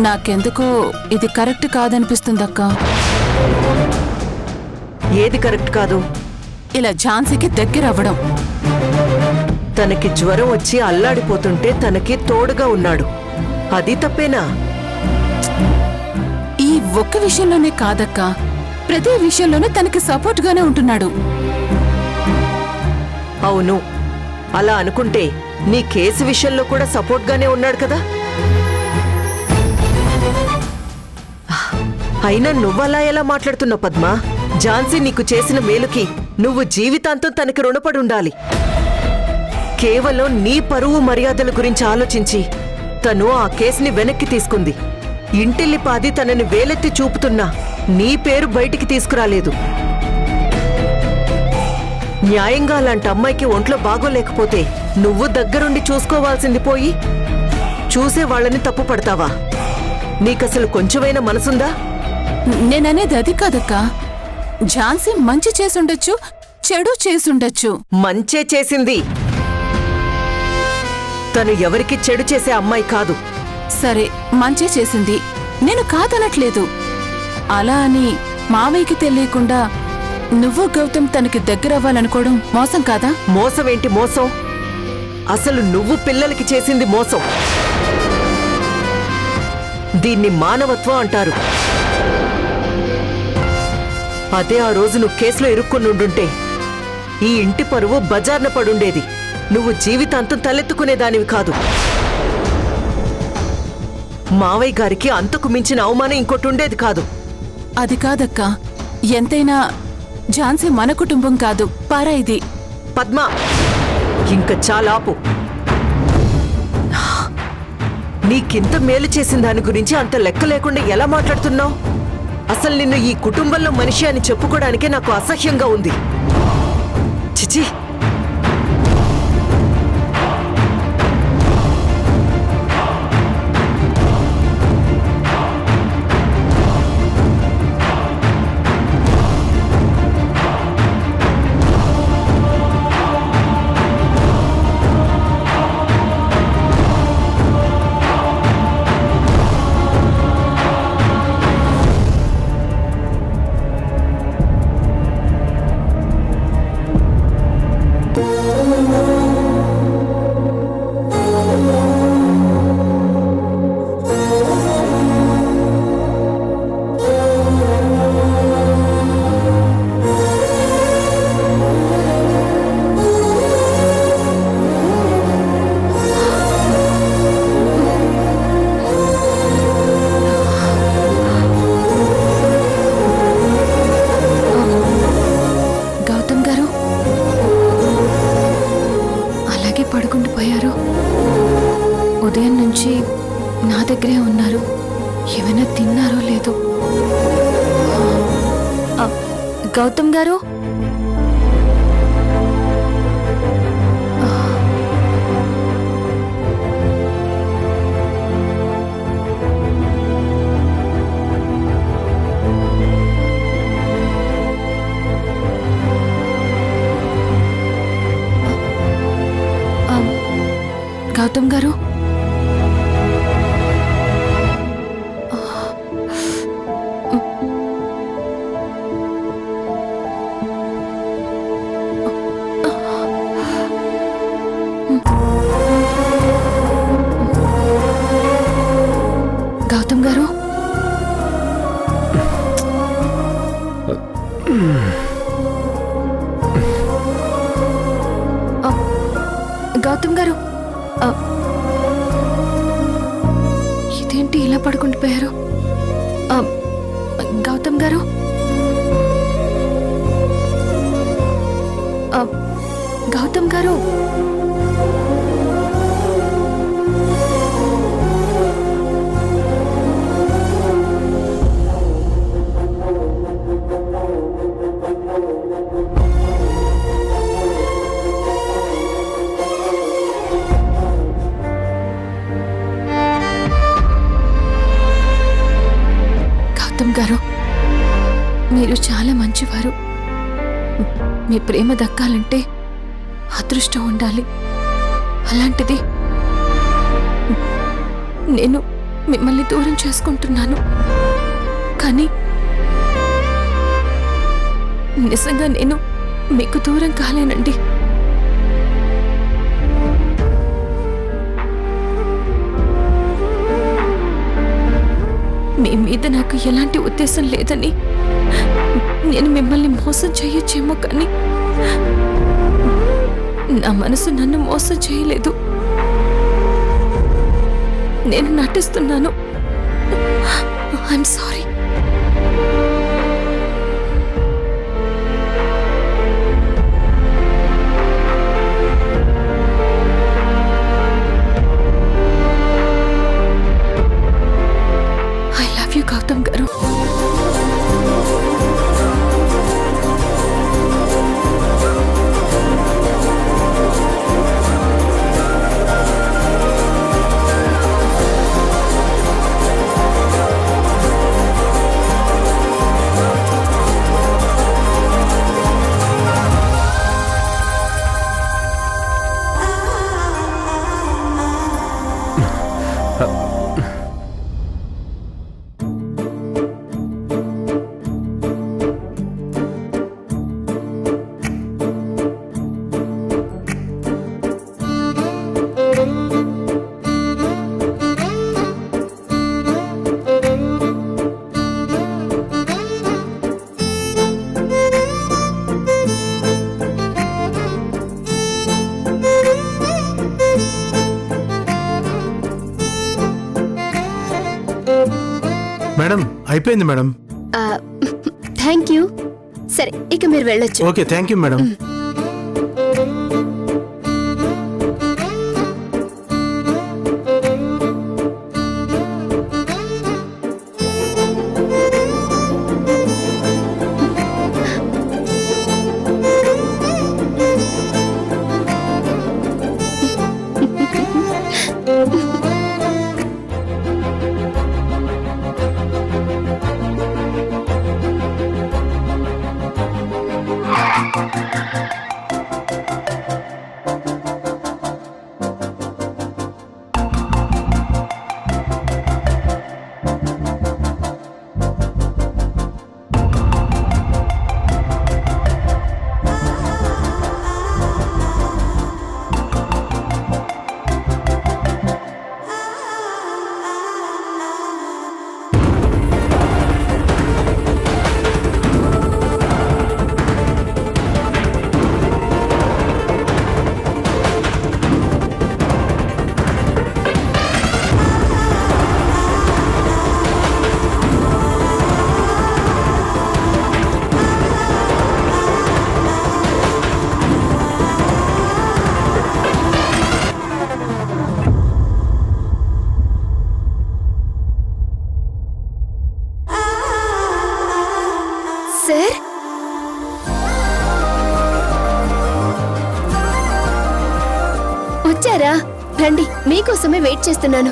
నాకెందుకో ఇది కరెక్ట్ కాదనిపిస్తుందక్క. ఏది కరెక్ట్ కాదు? ఇలా ఝాన్సీకి దగ్గరవ్వడం. తనకి జ్వరం వచ్చి అల్లాడిపోతుంటే తనకి తోడుగా ఉన్నాడు, అది తప్పేనా? ఈ ఒక్క విషయంలోనే కాదక్క, ప్రతి విషయంలోనే తనకి సపోర్ట్ గానే ఉంటున్నాడు. అవును, అలా అనుకుంటే నీ కేసు విషయంలో కూడా సపోర్ట్ గానే ఉన్నాడు కదా. అయినా నువ్వలా ఎలా మాట్లాడుతున్నావు పద్మా? ఝాన్సీ నీకు చేసిన మేలుకి నువ్వు జీవితాంతం తనకి రుణపడి ఉండాలి. కేవలం నీ పరువు మర్యాదల గురించి ఆలోచించి తను ఆ కేసుని వెనక్కి తీసుకుంది. ఇంటిల్లిపాది తనని వేలెత్తి చూపుతున్నా నీ పేరు బయటికి తీసుకురాలేదు. న్యాయంగా అలాంటి అమ్మాయికి ఒంట్లో బాగోలేకపోతే నువ్వు దగ్గరుండి చూసుకోవాల్సింది పోయి చూసే వాళ్ళని తప్పు పడతావా? నీకసలు కొంచెమైనా మనసుందా? నేననేది అది కాదక్క. ఝాన్సీ మంచి చేసుండొచ్చు, చెడు చేసుండొచ్చు. మంచే చేసింది. తను ఎవరికి చెడు చేసే అమ్మాయి కాదు. సరే, మంచే చేసింది, నేను కాదనట్లేదు. అలా అని మావయ్యకి తెలియకుండా నువ్వు గౌతమ్ తనకి దగ్గరవ్వాలనుకోవడం మోసం కాదా? మోసమేంటి మోసం? అసలు నువ్వు పిల్లలకి చేసింది మోసం. దీన్ని మానవత్వం అంటారు. అదే ఆ రోజు నువ్వు కేసులో ఇరుక్కునుండుంటే ఈ ఇంటి పరువు బజార్న పడుండేది. నువ్వు జీవితాంతం తలెత్తుకునేదానివి కాదు. మావయ్య గారికి అంతకు మించిన అవమానం ఇంకోటి ఉండేది కాదు. అది కాదక్క, ఎంతైనా ఝాన్సీ మన కుటుంబం కాదు, పారాయిది. పద్మా, ఇంక చాలాపు. నీకింత మేలు చేసిన దాని గురించి అంత లెక్క లేకుండా ఎలా మాట్లాడుతున్నావు? అసలు నిన్ను ఈ కుటుంబంలో మనిషి అని చెప్పుకోవడానికే నాకు అసహ్యంగా ఉంది. చిచి. ఉదయం నుంచి నా దగ్గరే ఉన్నారు. ఏమైనా తిన్నారో లేదో. గౌతమ్ గారు, గౌతమ్ గారు, గౌతమ్ గారు, గౌతమ్ గారు, ఇదేంటి ఇలా పడుకుంటుపోయారు? గౌతమ్ గారు, గౌతమ్ గారు, గారు, మీరు చాలా మంచివారు. మీ ప్రేమ దక్కాలంటే అదృష్టం ఉండాలి. అలాంటిది మిమ్మల్ని దూరం చేసుకుంటున్నాను. కానీ నిజంగా నేను మీకు దూరం కాలేనండి. మీ మీద నాకు ఎలాంటి ఉద్దేశం లేదని, నేను మిమ్మల్ని మోసం చేయొచ్చేమో, కానీ నా మనసు నన్ను మోసం చేయలేదు. నేను నటిస్తున్నాను. I'm sorry. I love you Gautam garu. Madam అయిపోయింది మేడం. Thank you. సరే, ఇక మీరు వెళ్ళొచ్చు. Okay, thank you madam. Sir, వచ్చారా? రండి, మీకోసమే వెయిట్ చేస్తున్నాను.